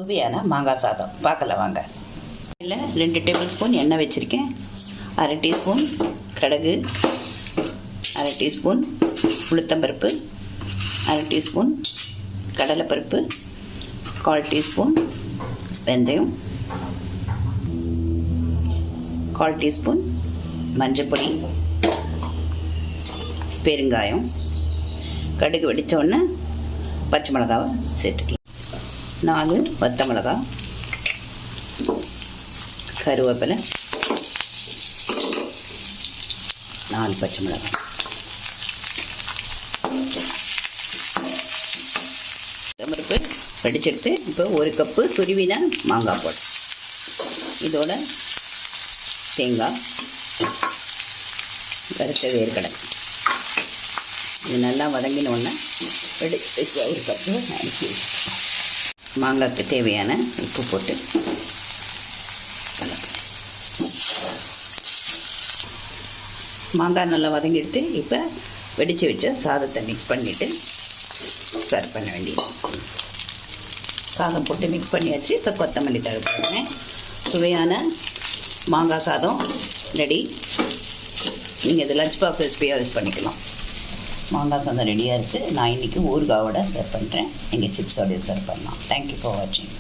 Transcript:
சுவையான மாங்காய் சாதம் பார்க்கலாம் வாங்க. இல்லை 2 டேபிள் ஸ்பூன் எண்ணெய் வச்சுருக்கேன். 1/2 டீஸ்பூன் கடுகு, 1/2 டீஸ்பூன் உளுத்தம்பருப்பு, 1/2 டீஸ்பூன் கடலைப்பருப்பு, 1/4 டீஸ்பூன் வெந்தயம், 1/4 டீஸ்பூன் மஞ்சப்பொடி, பெருங்காயம். கடுகு வெடித்தோடனே பச்சை மிளகாவை சேர்த்துக்கலாம். 4 வத்த மிளகாய், கருவேப்பிலை, 4 பச்சை மிளகாய். பருப்பு வெடிச்செடுத்து இப்போ 1 கப்பு துருவின மாங்காய் போடு. இதோட தேங்காய், வறுத்த வேர்க்கடலை. இது நல்லா வதங்கினோடனே வெடிச்சு 1 கப்பு அரிசி. மாங்காய்க்கு தேவையான உப்பு போட்டு கலக்கணும். மாங்காய் நல்லா வதங்கிடுத்து இப்போ வெடித்து வச்ச சாதத்தை மிக்ஸ் பண்ணிவிட்டு சர்வ் பண்ண வேண்டியது. சாதம் போட்டு மிக்ஸ் பண்ணியாச்சு. இப்போ கொத்தமல்லி தழை போடுறேன். சுவையான மாங்காய் சாதம் ரெடி. நீங்கள் இது லஞ்ச் பாக்ஸ் ரெசிபியாக யூஸ் பண்ணிக்கலாம். மாங்காய் சாதம் ரெடியாக இருக்குது. நான் இன்றைக்கி ஊறுகாவோட சர்வ் பண்ணுறேன். நீங்கள் சிப்ஸோடய சர்வ் பண்ணலாம். தேங்க்யூ ஃபார் வாட்சிங்.